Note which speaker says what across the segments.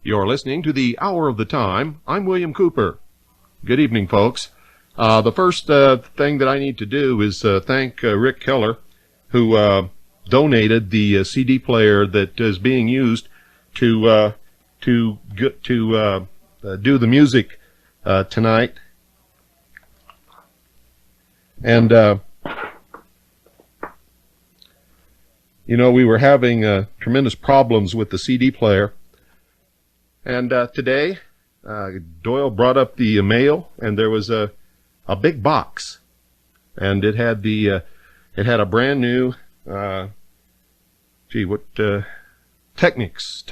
Speaker 1: You're listening to the Hour of the Time. I'm William Cooper. Good evening, folks. The first thing that I need to do is thank Rick Keller, who donated the CD player that is being used to do the music tonight. And we were having tremendous problems with the CD player. And today, Doyle brought up the mail, and there was a big box, and it had a brand new Technics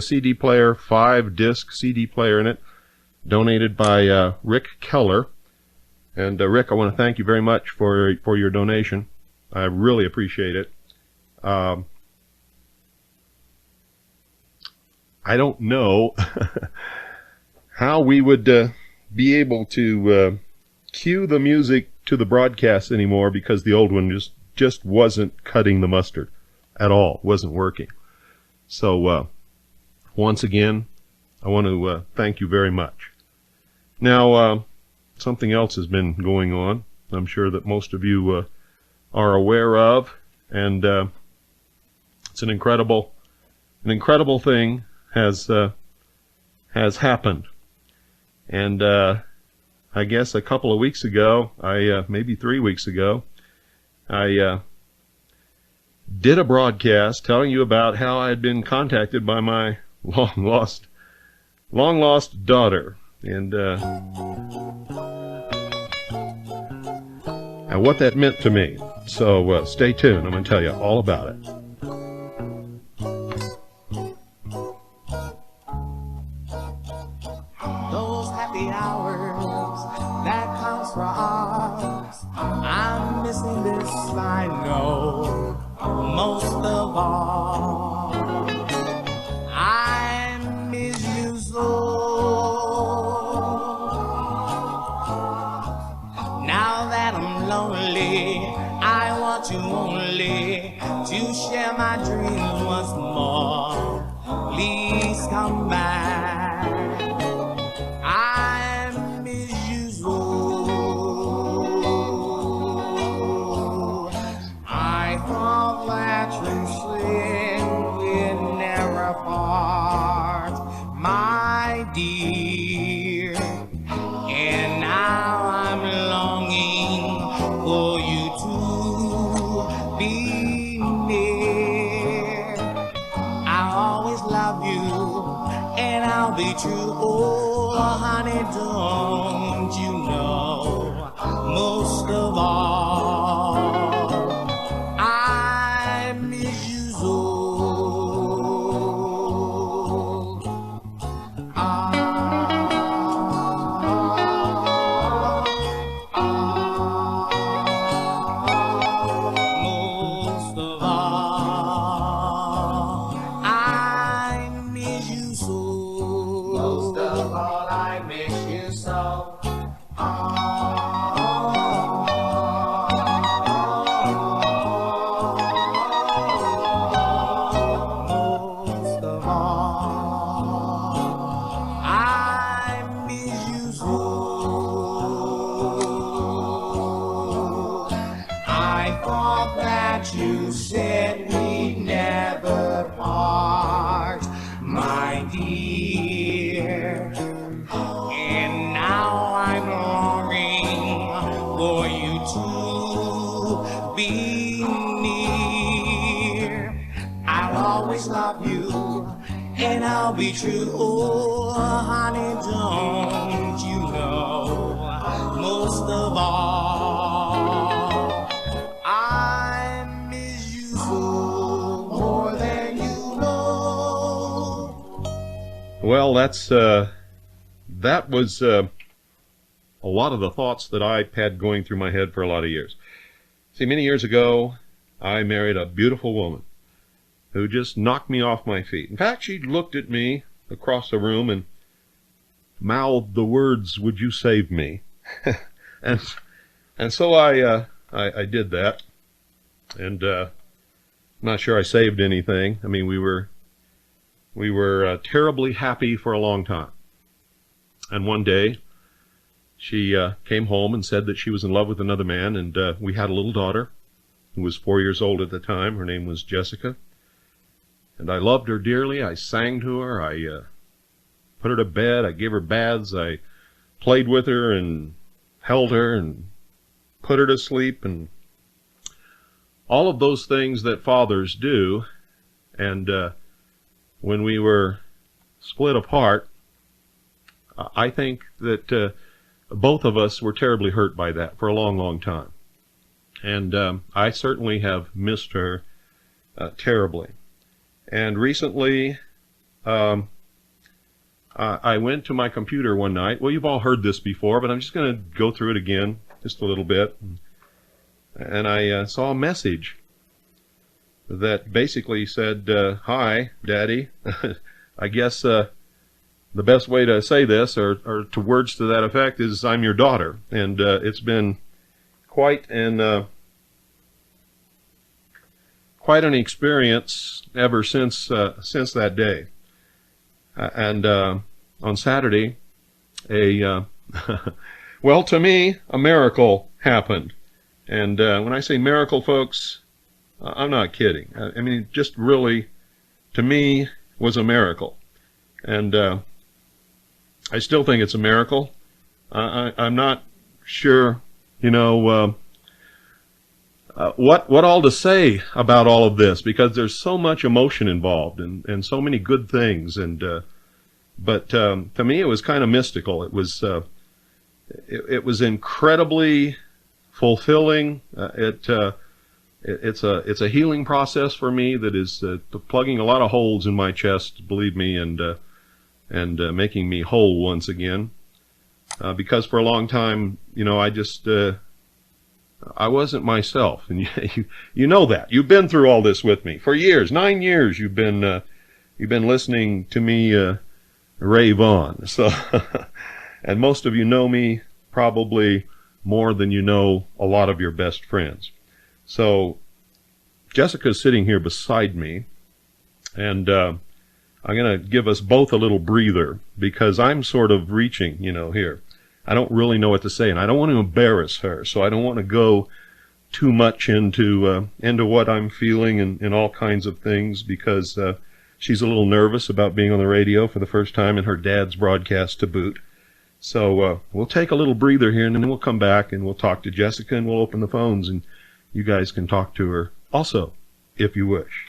Speaker 1: CD player, 5-disc CD player in it, donated by Rick Keller. And Rick, I want to thank you very much for your donation. I really appreciate it. I don't know how we would be able to cue the music to the broadcast anymore, because the old one just wasn't cutting the mustard at all, wasn't working. So once again, I want to thank you very much. Now, something else has been going on, I'm sure that most of you are aware of, and it's an incredible thing has happened. And I guess a couple of weeks ago, maybe 3 weeks ago, I did a broadcast telling you about how I had been contacted by my long lost daughter, and what that meant to me. So stay tuned. I'm going to tell you all about it.
Speaker 2: Those happy hours that comes for us, I'm missing this, I know, most of all. I miss you so. Now that I'm lonely, I want you only to share my dreams once more. Please come back. I miss you so. I thought that you said we'd never part, my dear. And now I'm longing for you to be near. I'll always love you, and I'll be true. Oh, honey, don't you know, most of all, I miss you so. Most of all, I miss you so. Most of all, I miss you so. Most of all, I miss you so. I thought that you said we'd never part, my dear. And now I'm longing for you to be near. I'll always love you, and I'll be true. Oh, honey, don't you know, most of all, I miss you so, more than you know.
Speaker 1: Well, that was a lot of the thoughts that I had going through my head for a lot of years. See, many years ago, I married a beautiful woman who just knocked me off my feet. In fact, she looked at me across the room and mouthed the words, "Would you save me?" and so I did that, and I'm not sure I saved anything. I mean, we were We were terribly happy for a long time. And one day, she came home and said that she was in love with another man, and we had a little daughter who was 4 years old at the time. Her name was Jessica. And I loved her dearly. I sang to her. I put her to bed. I gave her baths. I played with her and held her and put her to sleep, and all of those things that fathers do. And when we were split apart, I think that both of us were terribly hurt by that for a long, long time. And I certainly have missed her terribly. And recently, I went to my computer one night. Well, you've all heard this before, but I'm just going to go through it again just a little bit. And I saw a message that basically said, "Hi, Daddy." I guess the best way to say this, or to words to that effect, is "I'm your daughter." And it's been quite an experience ever since that day. And on Saturday, well, to me, a miracle happened. And when I say miracle, folks, I'm not kidding. I mean, it just really, to me, was a miracle. And I still think it's a miracle. I'm not sure, what all to say about all of this, because there's so much emotion involved and so many good things. And but to me, it was kind of mystical. It was incredibly fulfilling. It's a healing process for me that is plugging a lot of holes in my chest, believe me, and making me whole once again. Because for a long time, I just I wasn't myself, and you know that. You've been through all this with me for years, 9 years. You've been listening to me rave on. So, and most of you know me probably more than you know a lot of your best friends. So, Jessica's sitting here beside me, and I'm going to give us both a little breather, because I'm sort of reaching, here. I don't really know what to say, and I don't want to embarrass her, so I don't want to go too much into what I'm feeling and all kinds of things, because she's a little nervous about being on the radio for the first time in her dad's broadcast to boot. So we'll take a little breather here, and then we'll come back and we'll talk to Jessica, and we'll open the phones, and you guys can talk to her also, if you wish.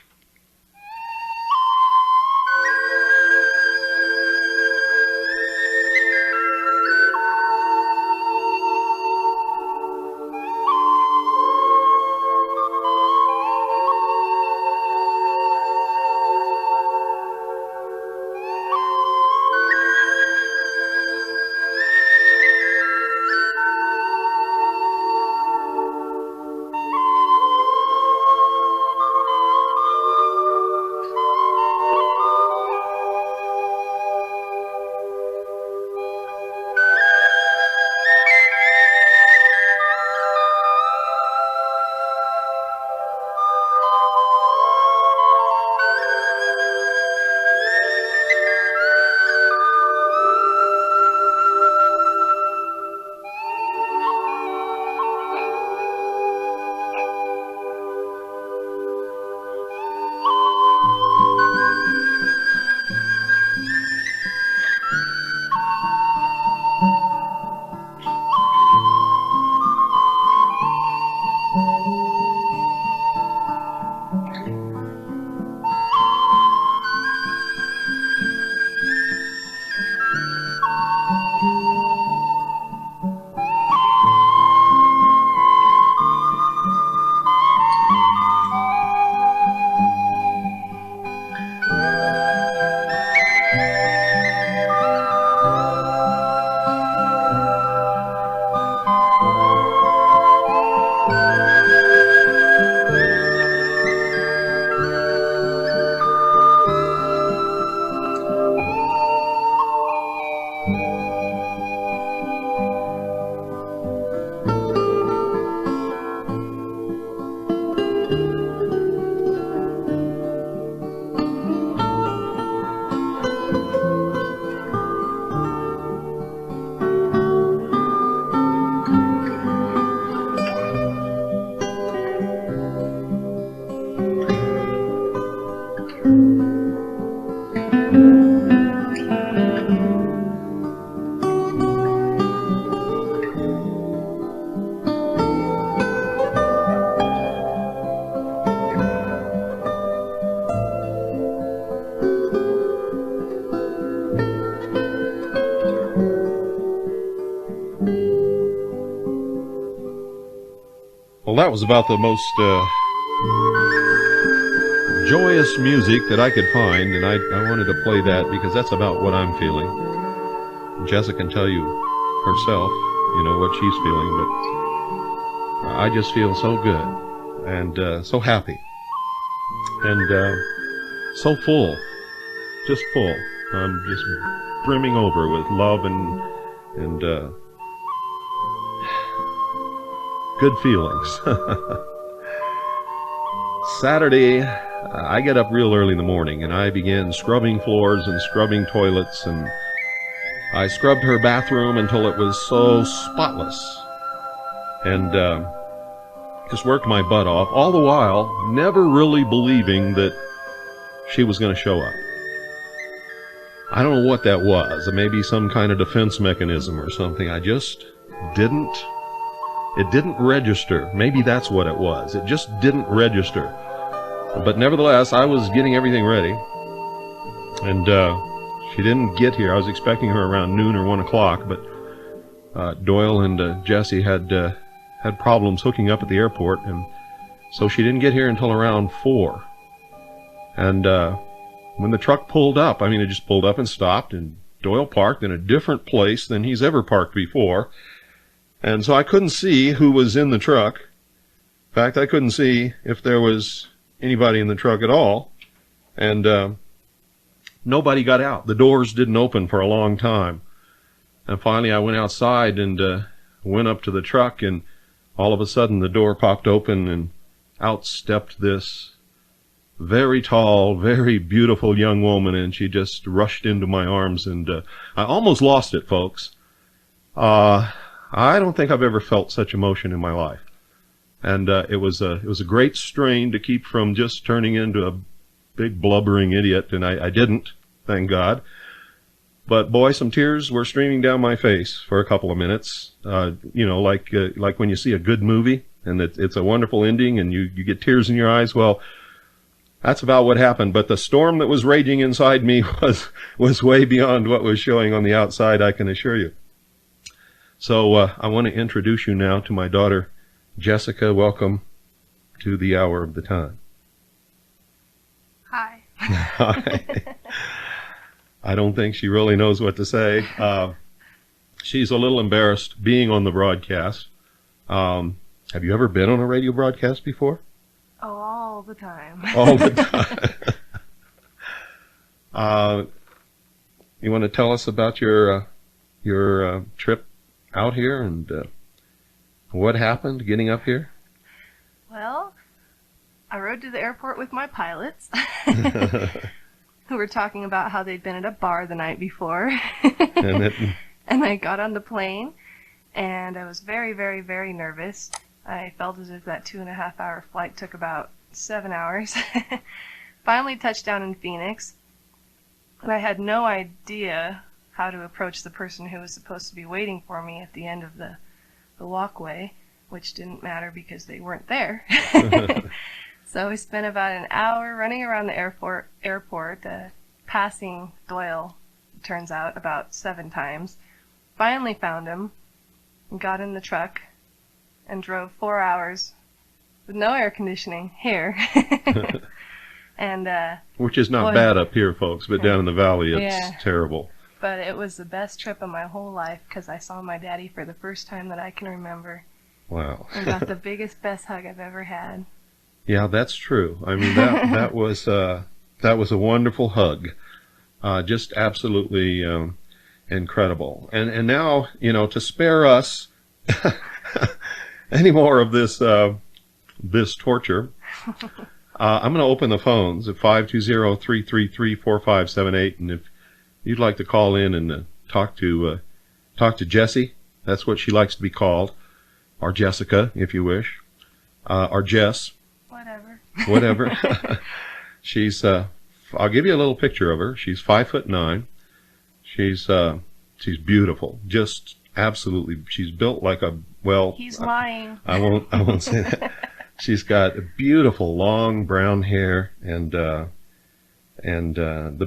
Speaker 1: that was about the most joyous music that I could find, and I wanted to play that because that's about what I'm feeling. Jessica can tell you herself, you know, what she's feeling, but I just feel so good and so happy and so full, just full. I'm just brimming over with love and good feelings. Saturday, I get up real early in the morning and I begin scrubbing floors and scrubbing toilets, and I scrubbed her bathroom until it was so spotless, and just worked my butt off, all the while never really believing that she was going to show up. I don't know what that was. Maybe some kind of defense mechanism or something. I just didn't. It didn't register. Maybe that's what it was. It just didn't register. But nevertheless, I was getting everything ready, and she didn't get here. I was expecting her around noon or 1 o'clock, but Doyle and Jesse had problems hooking up at the airport, and so she didn't get here until around 4. And when the truck pulled up, I mean, it just pulled up and stopped, and Doyle parked in a different place than he's ever parked before. And so I couldn't see who was in the truck. In fact, I couldn't see if there was anybody in the truck at all. And nobody got out. The doors didn't open for a long time. And finally I went outside and went up to the truck, and all of a sudden the door popped open and out stepped this very tall, very beautiful young woman, and she just rushed into my arms, and I almost lost it, folks. I don't think I've ever felt such emotion in my life. And it was a great strain to keep from just turning into a big blubbering idiot, and I didn't, thank God. But boy, some tears were streaming down my face for a couple of minutes. You know, like when you see a good movie and it's a wonderful ending and you get tears in your eyes. Well, that's about what happened. But the storm that was raging inside me was way beyond what was showing on the outside, I can assure you. So I want to introduce you now to my daughter, Jessica. Welcome to the Hour of the Time.
Speaker 3: Hi.
Speaker 1: Hi. I don't think she really knows what to say. She's a little embarrassed being on the broadcast. Have you ever been on a radio broadcast before?
Speaker 3: Oh, all the time.
Speaker 1: All the time. You want to tell us about your trip out here and what happened getting up here?
Speaker 3: Well, I rode to the airport with my pilots, who were talking about how they'd been at a bar the night before. And I got on the plane, and I was very, very, very nervous. I felt as if that 2.5-hour flight took about 7 hours. Finally touched down in Phoenix, and I had no idea how to approach the person who was supposed to be waiting for me at the end of the walkway, which didn't matter because they weren't there. So we spent about an hour running around the airport, passing Doyle, it turns out, about 7 times. Finally found him, and got in the truck, and drove 4 hours with no air conditioning here. And
Speaker 1: which is not bad up here, folks, but down in the valley it's terrible.
Speaker 3: But it was the best trip of my whole life because I saw my daddy for the first time that I can remember.
Speaker 1: Wow.
Speaker 3: And got the biggest, best hug I've ever had.
Speaker 1: Yeah, that's true. I mean, that was a wonderful hug. Just absolutely incredible. And now, you know, to spare us any more of this torture, I'm going to open the phones at 520-333-4578, and if you'd like to call in and talk to Jessie, that's what she likes to be called, or Jessica, if you wish, or Jess. Whatever. She's, I'll give you a little picture of her. She's 5'9". She's beautiful. Just absolutely. She's built like a, well.
Speaker 3: He's lying.
Speaker 1: I won't say that. She's got beautiful long brown hair and the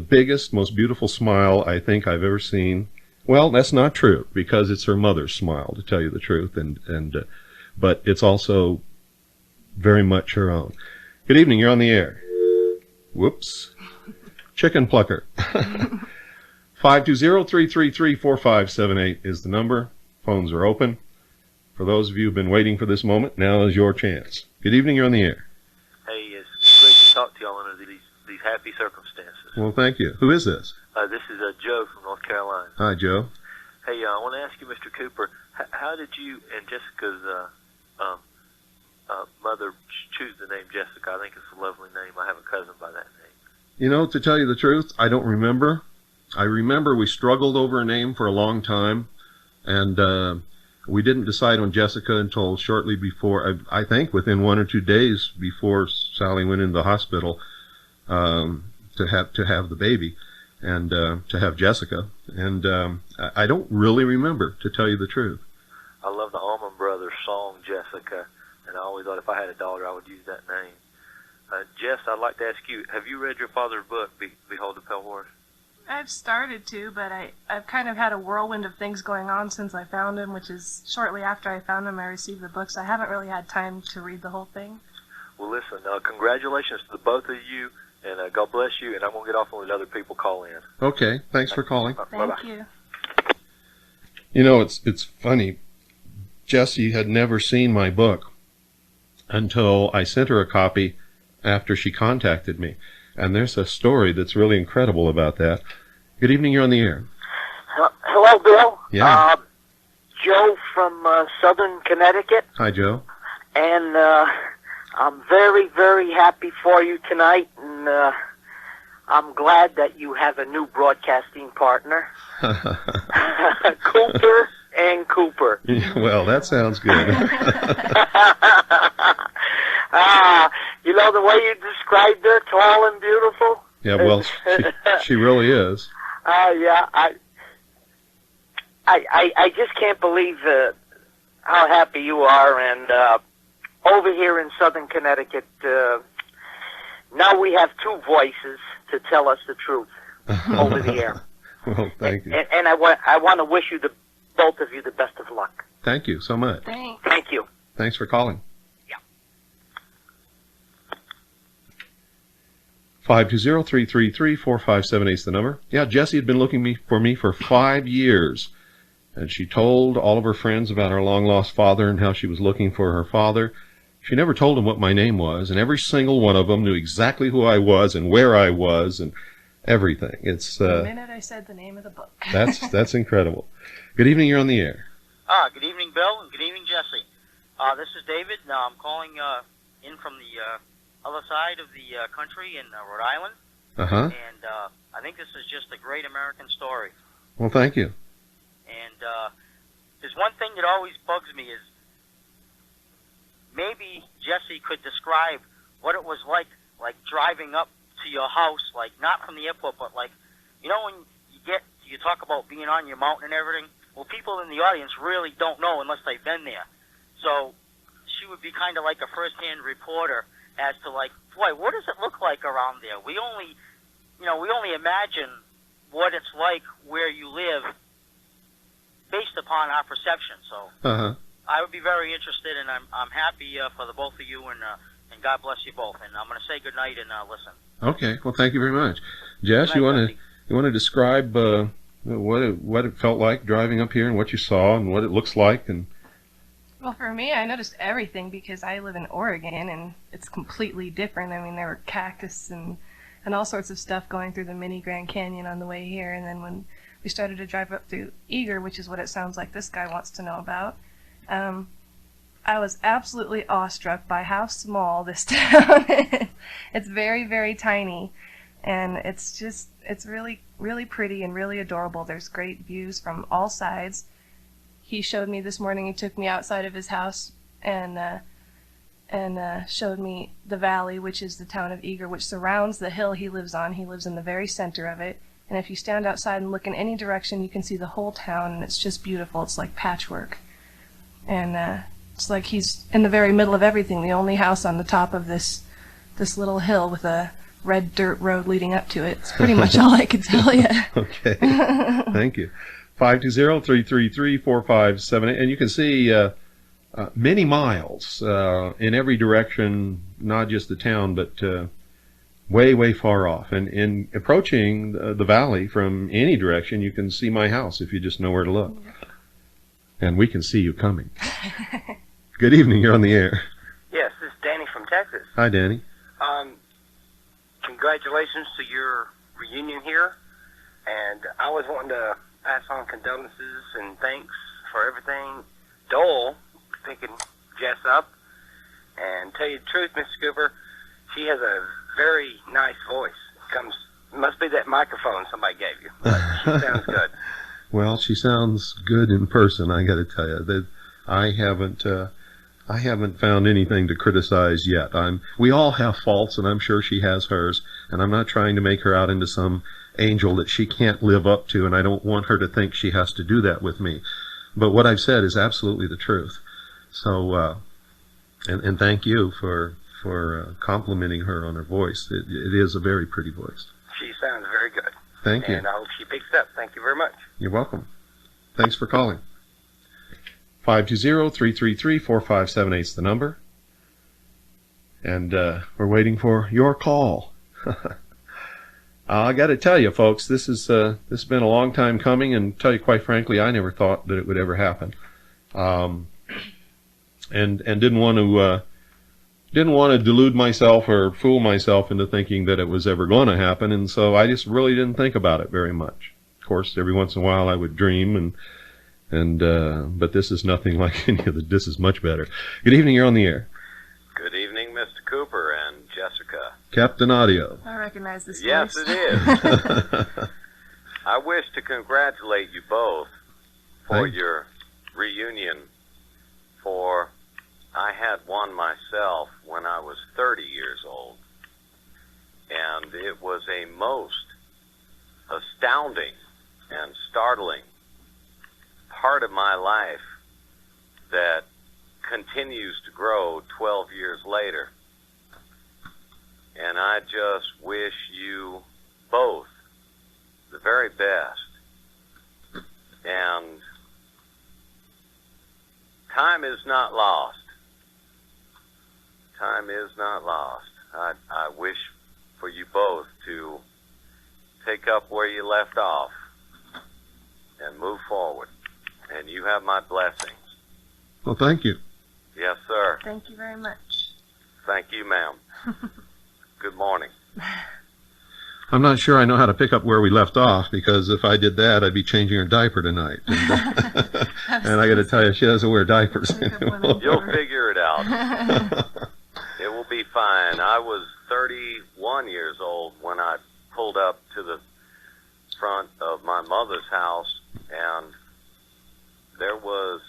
Speaker 1: biggest, most beautiful smile I think I've ever seen. Well, that's not true because it's her mother's smile, to tell you the truth, but it's also very much her own. Good evening, you're on the air. Whoops. Chicken plucker. 520-333-4578 is the number. Phones are open. For those of you who've been waiting for this moment, now is your chance. Good evening, you're on the air.
Speaker 4: Hey, it's great to talk to y'all under these happy circumstances.
Speaker 1: Well, thank you. Who is this?
Speaker 4: This is Joe from North Carolina.
Speaker 1: Hi, Joe.
Speaker 4: Hey, I want to ask you, Mr. Cooper, how did you and Jessica's mother choose the name Jessica? I think it's a lovely name. I have a cousin by that name.
Speaker 1: You know, to tell you the truth, I don't remember. I remember we struggled over a name for a long time, and we didn't decide on Jessica until shortly before, I think within 1 or 2 days before Sally went into the hospital to have the baby and to have Jessica. And I don't really remember, to tell you the truth.
Speaker 4: I love the Allman Brothers song, Jessica, and I always thought if I had a daughter, I would use that name. Jess, I'd like to ask you, have you read your father's book, Behold the Pale Horse?
Speaker 3: I've started to, but I've kind of had a whirlwind of things going on since I found him, which is shortly after I found him, I received the book, so I haven't really had time to read the whole thing.
Speaker 4: Well, listen, congratulations to the both of you, and God bless you, and I'm going to get off and let other people call in.
Speaker 1: Okay, thanks for calling.
Speaker 3: Thank you.
Speaker 1: You know, it's funny. Jessie had never seen my book until I sent her a copy after she contacted me. And there's a story that's really incredible about that. Good evening, you're on the air.
Speaker 5: Hello, Bill.
Speaker 1: Yeah.
Speaker 5: Joe from Southern Connecticut.
Speaker 1: Hi, Joe.
Speaker 5: And I'm very, very happy for you tonight, and I'm glad that you have a new broadcasting partner. Cooper and Cooper.
Speaker 1: Well, that sounds good.
Speaker 5: You know the way you described her, tall and beautiful?
Speaker 1: Yeah, well, she really is.
Speaker 5: Yeah, I just can't believe how happy you are. And over here in Southern Connecticut, now we have two voices to tell us the truth over the air.
Speaker 1: Well, thank you.
Speaker 5: And I want to wish you both of you the best of luck.
Speaker 1: Thank you so much.
Speaker 3: Thanks.
Speaker 5: Thank you.
Speaker 1: Thanks for calling. 520-333-4578 is the number. Yeah, Jessie had been looking for me for 5 years. And she told all of her friends about her long-lost father and how she was looking for her father. She never told them what my name was, and every single one of them knew exactly who I was and where I was and everything. It's
Speaker 3: the minute I said the name of the book.
Speaker 1: That's incredible. Good evening, you're on the air.
Speaker 6: Good evening, Bill, and good evening, Jesse. This is David. I'm calling in from the other side of the country in Rhode Island.
Speaker 1: Uh-huh.
Speaker 6: And I think this is just a great American story.
Speaker 1: Well, thank you.
Speaker 6: And there's one thing that always bugs me is maybe Jesse could describe what it was like driving up to your house, like not from the airport, but like, you know, when you talk about being on your mountain and everything. Well, people in the audience really don't know unless they've been there. So she would be kind of like a first-hand reporter as to like, boy, what does it look like around there? We only imagine what it's like where you live based upon our perception. So I would be very interested, and I'm happy for the both of you, and God bless you both. And I'm going to say good night and listen.
Speaker 1: Okay. Well, thank you very much, Jess. You want to describe what it felt like driving up here and what you saw and what it looks like and.
Speaker 3: Well, for me, I noticed everything because I live in Oregon, and it's completely different. I mean, there were cactus and all sorts of stuff going through the mini Grand Canyon on the way here. And then when we started to drive up through Eager, which is what it sounds like this guy wants to know about, I was absolutely awestruck by how small this town is. It's very, very tiny, and it's really, really pretty and really adorable. There's great views from all sides. He showed me this morning, he took me outside of his house and showed me the valley, which is the town of Eager, which surrounds the hill he lives on. He lives in the very center of it. And if you stand outside and look in any direction, you can see the whole town, and it's just beautiful. It's like patchwork. And it's like he's in the very middle of everything, the only house on the top of this little hill with a red dirt road leading up to it. It's pretty much all I could tell you.
Speaker 1: Okay. Thank you. 520-333-4578. And you can see many miles in every direction, not just the town, but way, way far off. And in approaching the valley from any direction, you can see my house if you just know where to look. And we can see you coming. Good evening, you're on the air.
Speaker 7: Yes, this is Danny from Texas.
Speaker 1: Hi, Danny.
Speaker 7: Congratulations to your reunion here. And I was wanting to pass on condolences and thanks for everything. Dole picking Jess up. And tell you the truth, Mr. Cooper, she has a very nice voice. Must be that microphone somebody gave you. But she sounds good.
Speaker 1: Well, she sounds good in person, I got to tell you. That I haven't found anything to criticize yet. We all have faults, and I'm sure she has hers, and I'm not trying to make her out into some angel that she can't live up to, and I don't want her to think she has to do that with me. But what I've said is absolutely the truth. So, and thank you for complimenting her on her voice. It is a very pretty voice.
Speaker 7: She sounds very good.
Speaker 1: Thank you.
Speaker 7: And I hope she picks it up. Thank you very much.
Speaker 1: You're welcome. Thanks for calling. 520-333-4578 is the number. And we're waiting for your call. I got to tell you, folks, this has been a long time coming, and tell you quite frankly, I never thought that it would ever happen. And didn't want to delude myself or fool myself into thinking that it was ever going to happen, and so I just really didn't think about it very much. Of course, every once in a while I would dream, but this is nothing like any of this is much better. Good evening, you're on the air.
Speaker 8: Good evening, Mr. Cooper and Jessica.
Speaker 1: Captain Audio.
Speaker 3: I recognize this
Speaker 8: Yes,
Speaker 3: voice.
Speaker 8: it is. I wish to congratulate you both for your reunion, for I had one myself when I was 30 years old, and it was a most astounding and startling part of my life that continues to grow 12 years later. And I just wish you both the very best. And time is not lost. Time is not lost. I wish for you both to pick up where you left off and move forward. And you have my blessings.
Speaker 1: Well, thank you.
Speaker 8: Yes, sir.
Speaker 3: Thank you very much.
Speaker 8: Thank you, ma'am. Good morning.
Speaker 1: I'm not sure I know how to pick up where we left off, because if I did that, I'd be changing her diaper tonight. And, and I got to tell you, she doesn't wear diapers anymore.
Speaker 8: You'll figure it out. It will be fine. I was 31 years old when I pulled up to the front of my mother's house, and there was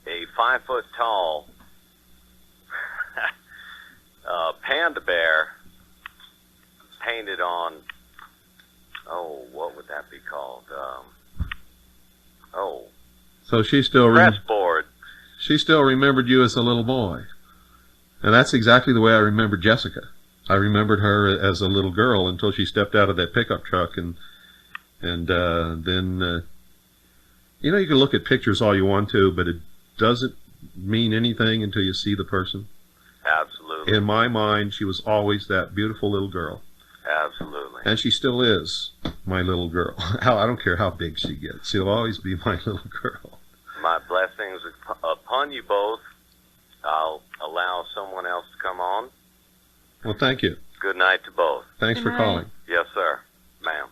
Speaker 8: a 5-foot-tall panda bear painted on, what would that be called?
Speaker 1: So she still
Speaker 8: pressboard.
Speaker 1: She still remembered you as a little boy. And that's exactly the way I remembered Jessica. I remembered her as a little girl until she stepped out of that pickup truck, and then you know, you can look at pictures all you want to, but it doesn't mean anything until you see the person.
Speaker 8: Absolutely.
Speaker 1: In my mind, she was always that beautiful little girl.
Speaker 8: Absolutely.
Speaker 1: And she still is my little girl. I don't care how big she gets. She'll always be my little girl.
Speaker 8: My blessings upon you both. I'll allow someone else to come on.
Speaker 1: Well, thank you.
Speaker 8: Good night to both.
Speaker 1: Thanks for calling.
Speaker 8: Yes, sir. Ma'am.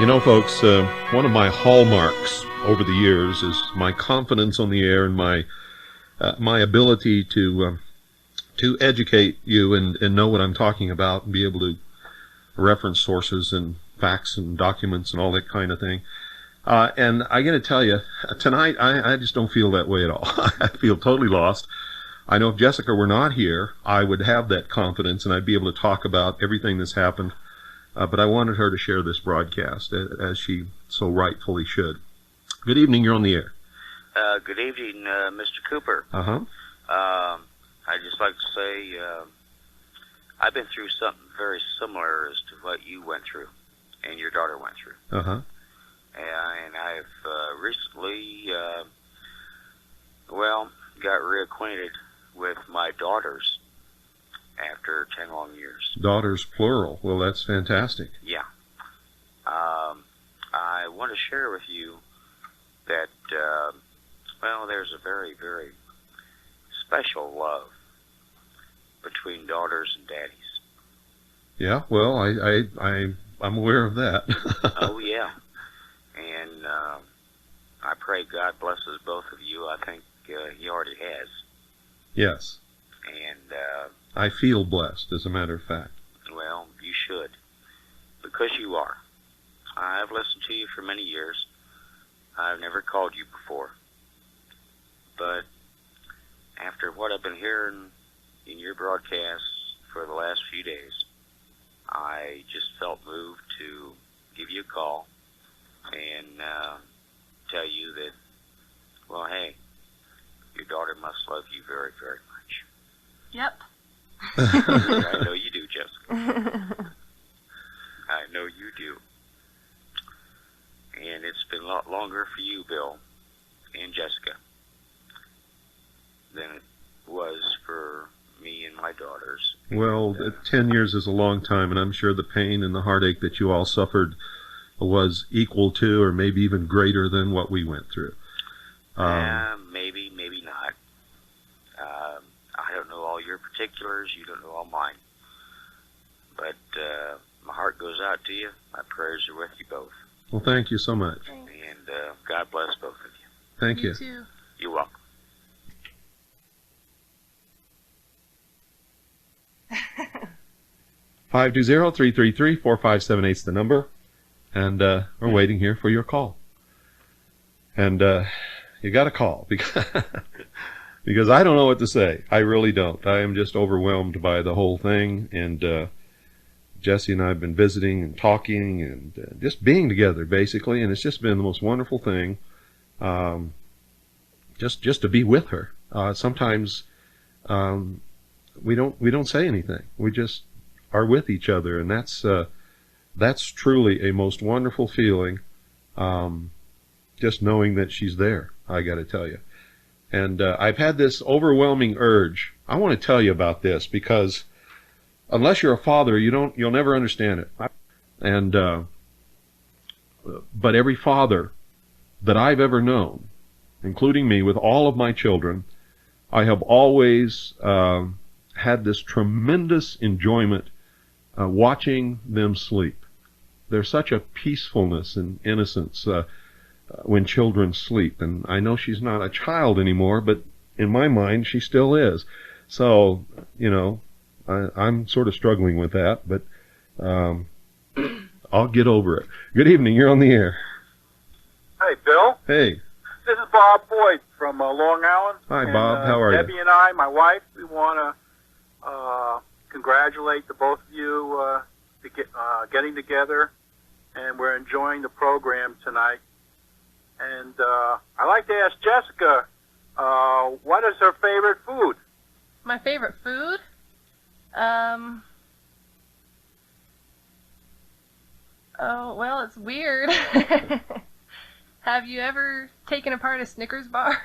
Speaker 1: You know, folks, one of my hallmarks over the years is my confidence on the air and my ability to educate you and know what I'm talking about and be able to reference sources and facts and documents and all that kind of thing. And I got to tell you, tonight I just don't feel that way at all. I feel totally lost. I know if Jessica were not here, I would have that confidence and I'd be able to talk about everything that's happened. But I wanted her to share this broadcast, as she so rightfully should. Good evening, you're on the air.
Speaker 6: Good evening, Mr. Cooper.
Speaker 1: Uh-huh.
Speaker 6: I'd just like to say I've been through something very similar as to what you went through and your daughter went through.
Speaker 1: Uh-huh.
Speaker 6: And I've recently, got reacquainted with my daughters after 10 long years.
Speaker 1: Daughters, plural. Well, that's fantastic.
Speaker 6: Yeah. I want to share with you that, there's a very, very special love between daughters and daddies.
Speaker 1: Yeah, well, I'm aware of that.
Speaker 6: Oh, yeah. And I pray God blesses both of you. I think he already has.
Speaker 1: Yes.
Speaker 6: And
Speaker 1: I feel blessed, as a matter of fact.
Speaker 6: Well, you should, because you are. I've listened to you for many years. I've never called you before. But after what I've been hearing in your broadcasts for the last few days, I just felt moved to give you a call and tell you that, well, hey, your daughter must love you very, very much.
Speaker 3: Yep.
Speaker 6: I know you do, Jessica. I know you do. And it's been a lot longer for you, Bill, and Jessica, than it was for me and my daughters.
Speaker 1: Well, 10 years is a long time, and I'm sure the pain and the heartache that you all suffered was equal to or maybe even greater than what we went through.
Speaker 6: Maybe, maybe not. I don't know all your particulars. You don't know all mine. But my heart goes out to you. My prayers are with you both.
Speaker 1: Well, thank you so much.
Speaker 6: And God bless both of you.
Speaker 1: Thank you.
Speaker 3: You too.
Speaker 6: You're welcome.
Speaker 1: Five 520-333-4578 is the number, and we're waiting here for your call. And you got to call because I don't know what to say. I really don't. I am just overwhelmed by the whole thing, and Jesse and I have been visiting and talking and just being together, basically, and it's just been the most wonderful thing. Just to be with her. Sometimes we don't say anything. We just are with each other, and that's truly a most wonderful feeling. Just knowing that she's there, I got to tell you. And I've had this overwhelming urge. I want to tell you about this because unless you're a father, you'll never understand it. And but every father that I've ever known, including me, with all of my children, I have always had this tremendous enjoyment watching them sleep. There's such a peacefulness and innocence when children sleep. And I know she's not a child anymore, but in my mind, she still is. So, I'm sort of struggling with that, but I'll get over it. Good evening. You're on the air.
Speaker 9: Hey, Bill.
Speaker 1: Hey.
Speaker 9: This is Bob Boyd from Long Island.
Speaker 1: Hi, Bob. How are you?
Speaker 9: Debbie and I, my wife, we want to congratulate the both of you getting together, and we're enjoying the program tonight. And I'd like to ask Jessica, what is her favorite food?
Speaker 3: My favorite food? Oh, well, it's weird. Have you ever taken apart a Snickers bar?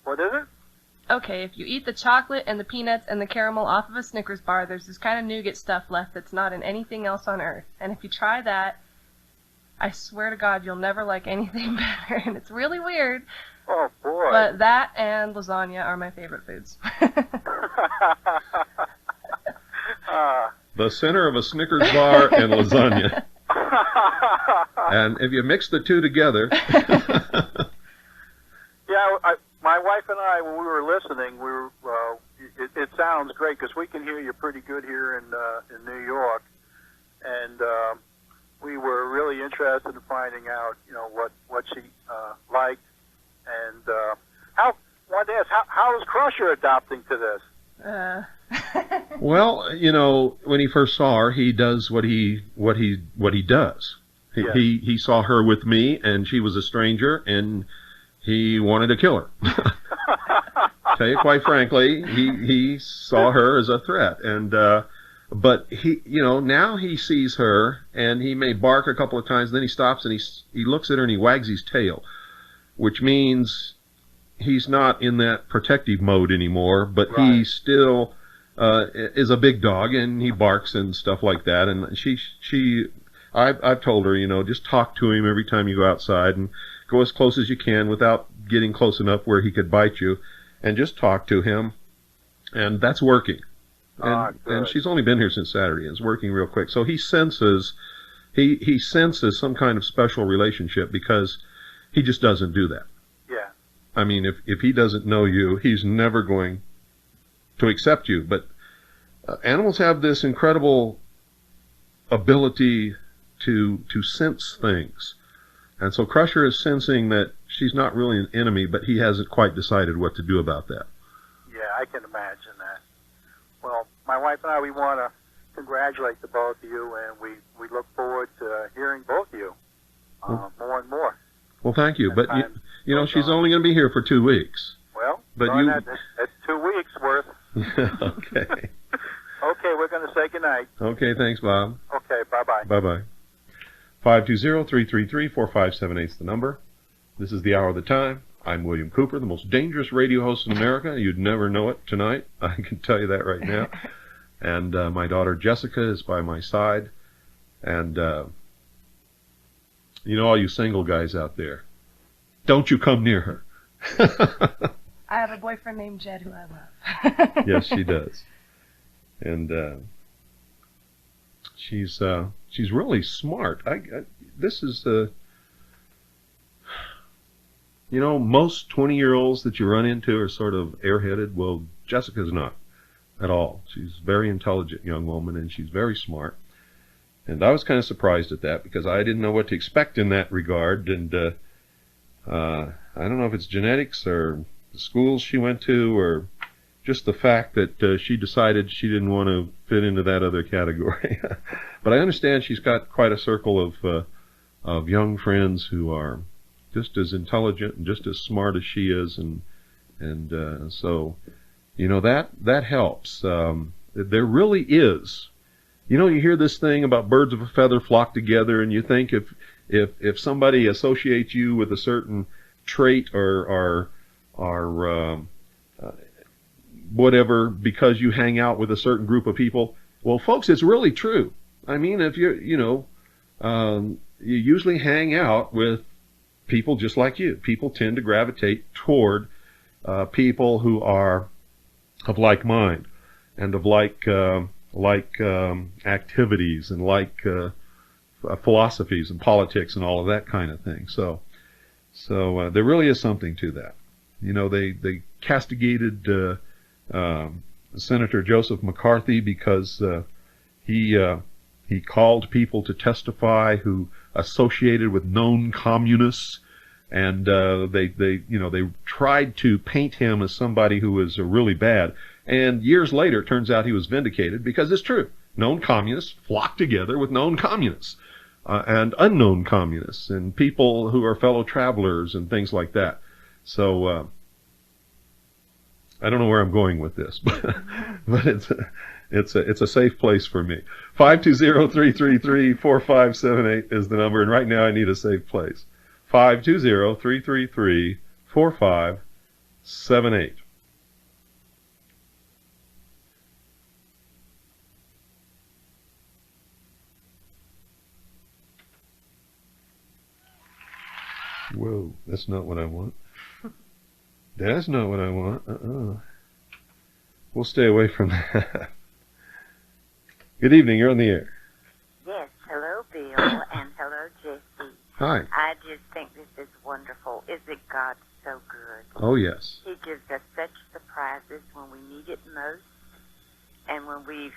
Speaker 9: What is it?
Speaker 3: Okay, if you eat the chocolate and the peanuts and the caramel off of a Snickers bar, there's this kind of nougat stuff left that's not in anything else on earth. And if you try that, I swear to God, you'll never like anything better. And it's really weird.
Speaker 9: Oh, boy.
Speaker 3: But that and lasagna are my favorite foods.
Speaker 1: The center of a Snickers bar and lasagna. And if you mix the two together...
Speaker 9: Yeah, my wife and I, when we were listening, we were. It sounds great because we can hear you pretty good here in New York, and we were really interested in finding out, what she liked, and wanted to ask, how is Crusher adapting to this?
Speaker 1: Well, when he first saw her, he does what he does. He saw her with me, and she was a stranger, and he wanted to kill her. Tell you quite frankly, he saw her as a threat, and but he, now he sees her, and he may bark a couple of times, then he stops and he looks at her and he wags his tail, which means he's not in that protective mode anymore, but
Speaker 9: right.
Speaker 1: He still is a big dog, and he barks and stuff like that, and I've told her, just talk to him every time you go outside, and go as close as you can without getting close enough where he could bite you, and just talk to him, and that's working. And she's only been here since Saturday, and it's working real quick. So he senses some kind of special relationship, because he just doesn't do that.
Speaker 9: Yeah.
Speaker 1: I mean, if he doesn't know you, he's never going to accept you. But animals have this incredible ability to sense things. And so Crusher is sensing that she's not really an enemy, but he hasn't quite decided what to do about that.
Speaker 9: Yeah, I can imagine that. Well, my wife and I, we want to congratulate the both of you, and we look forward to hearing both of you more and more.
Speaker 1: Well, thank you. But, she's only going to be here for 2 weeks.
Speaker 9: Well,
Speaker 1: but
Speaker 9: that's 2 weeks worth.
Speaker 1: Okay.
Speaker 9: Okay, we're going to say goodnight.
Speaker 1: Okay, thanks, Bob.
Speaker 9: Okay, bye-bye.
Speaker 1: Bye-bye. 520-333-4578 is the number. This is the Hour of the Time. I'm William Cooper, the most dangerous radio host in America. You'd never know it tonight. I can tell you that right now. And my daughter Jessica is by my side. And, all you single guys out there, don't you come near her.
Speaker 3: I have a boyfriend named Jed who I love.
Speaker 1: Yes, she does. And she's really smart. This is most 20-year-olds that you run into are sort of airheaded. Well, Jessica's not at all. She's a very intelligent young woman, and she's very smart. And I was kind of surprised at that, because I didn't know what to expect in that regard. And I don't know if it's genetics or the schools she went to, or just the fact that she decided she didn't want to fit into that other category. But I understand she's got quite a circle of young friends who are just as intelligent and just as smart as she is, and so that helps. There really is. You hear this thing about birds of a feather flock together, and you think if somebody associates you with a certain trait or whatever, because you hang out with a certain group of people. Well, folks, it's really true. I mean, if you usually hang out with people just like you. People tend to gravitate toward people who are of like mind and of like activities and like philosophies and politics and all of that kind of thing. So there really is something to that. They castigated Senator Joseph McCarthy because he called people to testify who associated with known communists, and they tried to paint him as somebody who was really bad. And years later, it turns out he was vindicated, because it's true. Known communists flock together with known communists and unknown communists and people who are fellow travelers and things like that. So I don't know where I'm going with this, but it's a safe place for me. 520-333-4578 is the number, and right now I need a safe place. 520-333-4578. Whoa, that's not what I want. That's not what I want. We'll stay away from that. Good evening. You're on the air.
Speaker 10: Yes. Hello, Bill, and hello, Jesse.
Speaker 1: Hi.
Speaker 10: I just think this is wonderful. Isn't God so good?
Speaker 1: Oh, yes.
Speaker 10: He gives us such surprises when we need it most, and when we've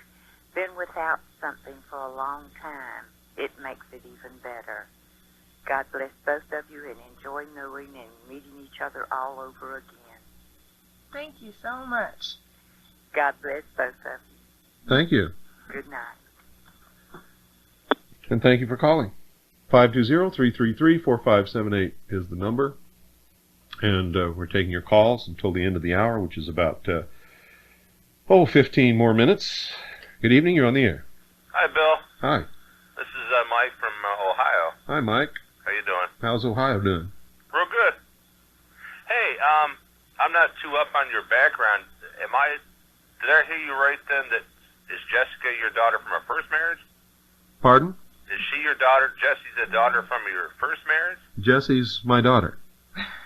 Speaker 10: been without something for a long time, it makes it even better. God bless both of you, and enjoy knowing and meeting each other all over again.
Speaker 3: Thank you so much.
Speaker 10: God bless both of you.
Speaker 1: Thank you.
Speaker 10: Good night.
Speaker 1: And thank you for calling. 520-333-4578 is the number. And we're taking your calls until the end of the hour, which is about, 15 more minutes. Good evening. You're on the air.
Speaker 11: Hi, Bill.
Speaker 1: Hi.
Speaker 11: This is Mike from Ohio.
Speaker 1: Hi, Mike.
Speaker 11: How you doing?
Speaker 1: How's Ohio doing?
Speaker 11: Real good. Hey, I'm not too up on your background. Did I hear you right then that is Jessica your daughter from her first marriage?
Speaker 1: Pardon?
Speaker 11: Is she your daughter? Jesse's a daughter from your first marriage?
Speaker 1: Jesse's my daughter.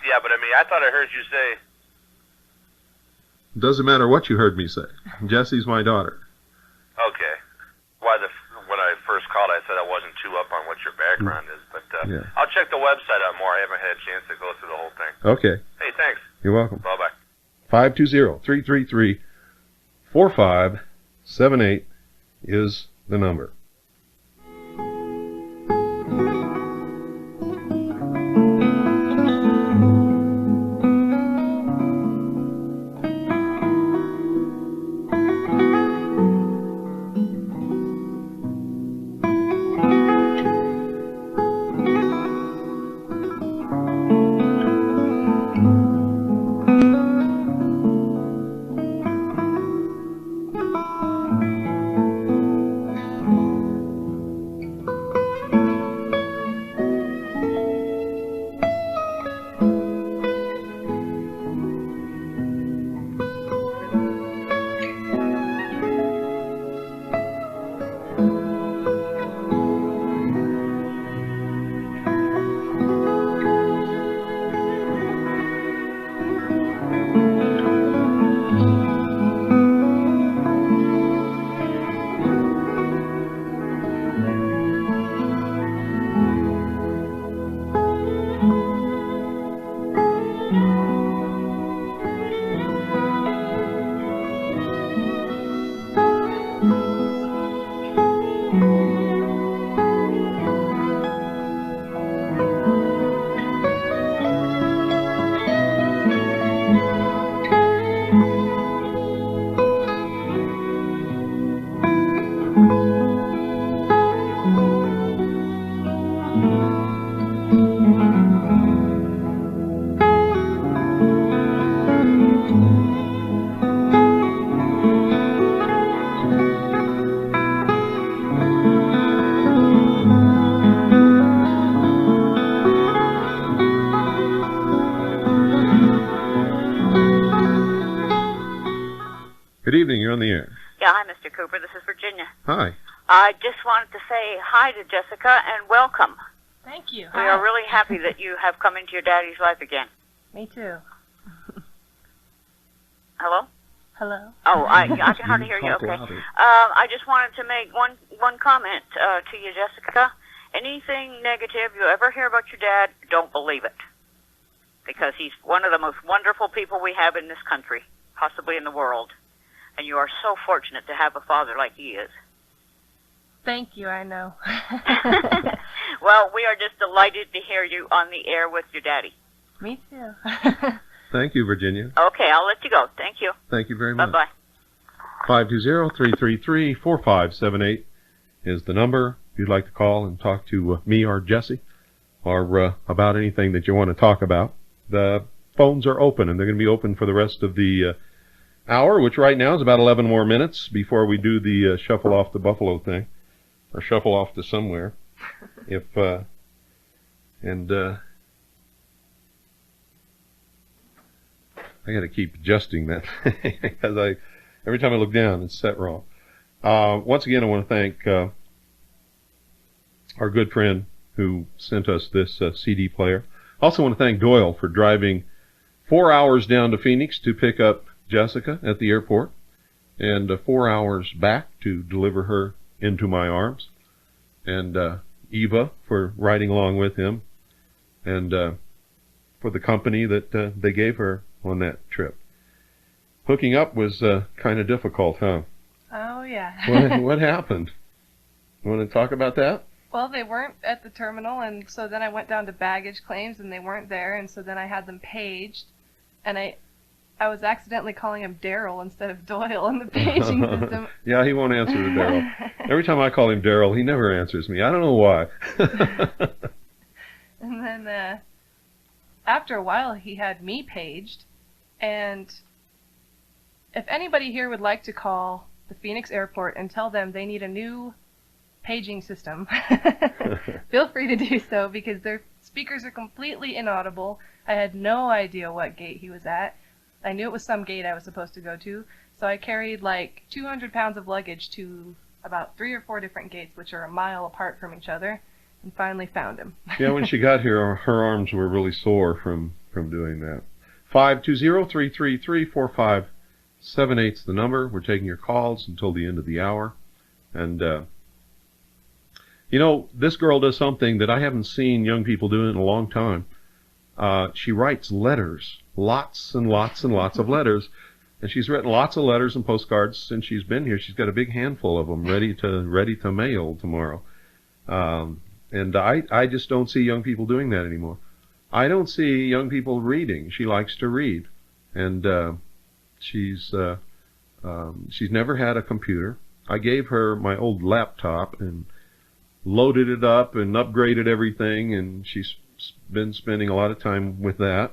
Speaker 11: Yeah, but I thought I heard you say...
Speaker 1: Doesn't matter what you heard me say. Jesse's my daughter.
Speaker 11: Okay. When I first called, I said I wasn't too up on what your background is, but
Speaker 1: Yeah.
Speaker 11: I'll check the website out more. I haven't had a chance to go through the whole thing.
Speaker 1: Okay.
Speaker 11: Hey, thanks.
Speaker 1: You're welcome.
Speaker 11: Bye-bye.
Speaker 1: 520-333-4578 is the number. Good evening. You're on the air.
Speaker 10: Yeah, hi, Mr. Cooper. This is Virginia.
Speaker 1: Hi.
Speaker 10: I just wanted to say hi to Jessica and welcome.
Speaker 3: Thank you.
Speaker 10: We are really happy that you have come into your daddy's life again.
Speaker 3: Me too.
Speaker 10: Hello?
Speaker 3: Hello.
Speaker 10: Oh, I can hardly hear you. Okay. I just wanted to make one comment to you, Jessica. Anything negative you ever hear about your dad, don't believe it. Because he's one of the most wonderful people we have in this country, possibly in the world. And you are so fortunate to have a father like he is.
Speaker 3: Thank you, I know.
Speaker 10: Well, we are just delighted to hear you on the air with your daddy.
Speaker 3: Me too.
Speaker 1: Thank you, Virginia.
Speaker 10: Okay, I'll let you go. Thank you.
Speaker 1: Thank you very much.
Speaker 10: Bye-bye.
Speaker 1: 520-333-4578 is the number if you'd like to call and talk to me or Jesse or about anything that you want to talk about. The phones are open, and they're going to be open for the rest of the hour, which right now is about 11 more minutes before we do the shuffle off the Buffalo thing, or shuffle off to somewhere. I got to keep adjusting that because every time I look down, it's set wrong. Once again, I want to thank our good friend who sent us this CD player. Also want to thank Doyle for driving 4 hours down to Phoenix to pick up Jessica at the airport and 4 hours back to deliver her into my arms, and Eva for riding along with him, and for the company that they gave her on that trip. Hooking up was kind of difficult, huh?
Speaker 3: Oh, yeah.
Speaker 1: What happened? You want to talk about that?
Speaker 3: Well, they weren't at the terminal, and so then I went down to baggage claims, and they weren't there, and so then I had them paged, and I was accidentally calling him Daryl instead of Doyle in the paging system.
Speaker 1: Yeah, he won't answer to Daryl. Every time I call him Daryl, he never answers me. I don't know why.
Speaker 3: And then after a while, he had me paged, and if anybody here would like to call the Phoenix Airport and tell them they need a new paging system, feel free to do so, because their speakers are completely inaudible. I had no idea what gate he was at. I knew it was some gate I was supposed to go to, so I carried like 200 pounds of luggage to about 3 or 4 different gates, which are a mile apart from each other, and finally found him.
Speaker 1: Yeah, when she got here, her arms were really sore from doing that. 520-333-4578 is the number. We're taking your calls until the end of the hour. And, you know, this girl does something that I haven't seen young people do in a long time. She writes letters, lots and lots and lots of letters. And she's written lots of letters and postcards since she's been here. She's got a big handful of them ready to mail tomorrow. And I just don't see young people doing that anymore. I don't see young people reading. She likes to read. And she's never had a computer. I gave her my old laptop and loaded it up and upgraded everything, and she's been spending a lot of time with that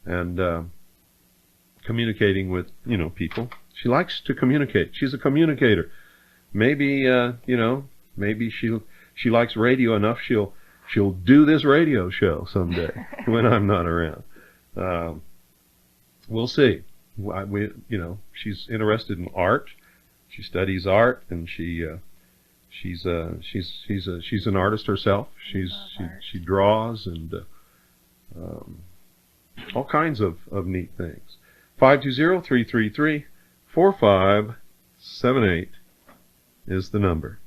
Speaker 1: and communicating with, you know, people. She likes to communicate. She's a communicator. Maybe maybe she likes radio enough. She'll do this radio show someday when I'm not around. We'll see. She's interested in art. She studies art, and she's an artist herself. She draws and all kinds of neat things. 520-333-4578 is the number.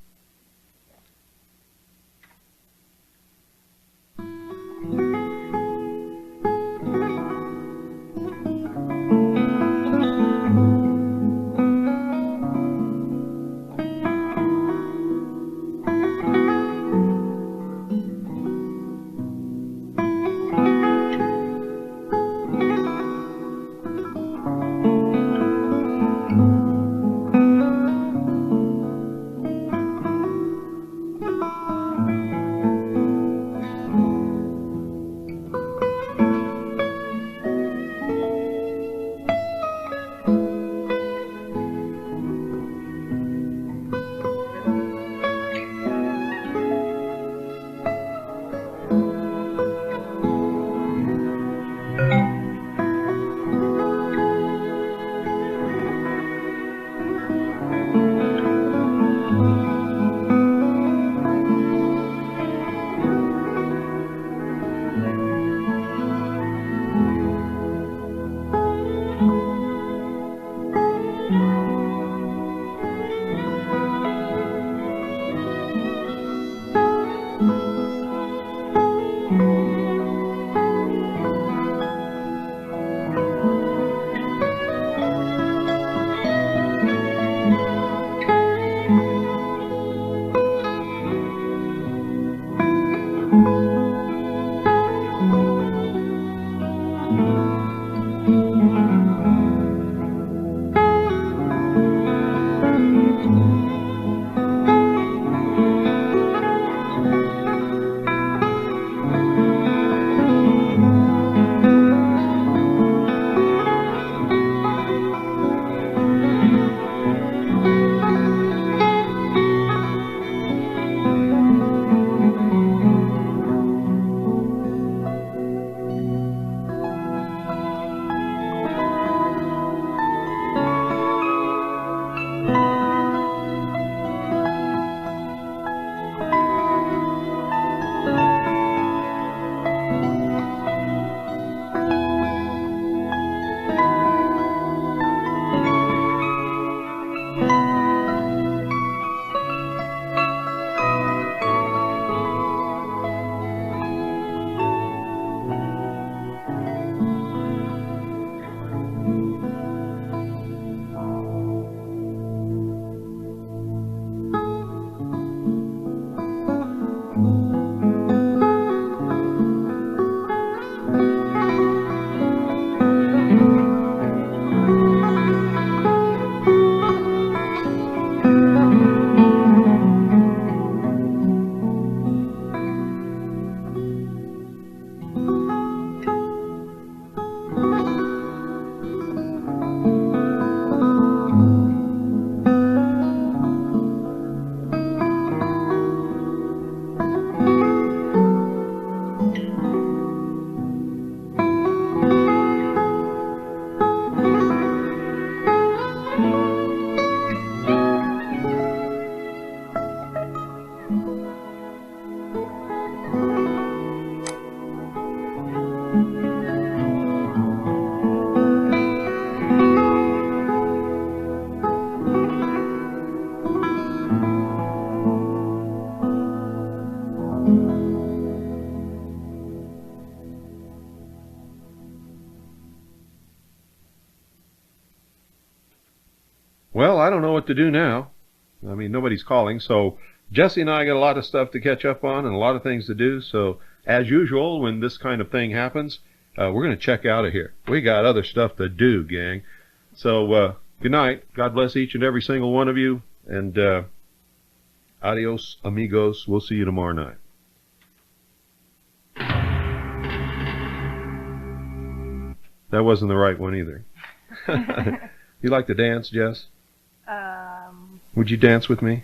Speaker 1: Well, I don't know what to do now. I mean, nobody's calling, so Jesse and I got a lot of stuff to catch up on and a lot of things to do. So, as usual, when this kind of thing happens, we're going to check out of here. We got other stuff to do, gang. So, good night. God bless each and every single one of you. And adios, amigos. We'll see you tomorrow night. That wasn't the right one either. You like to dance, Jess? Would you dance with me?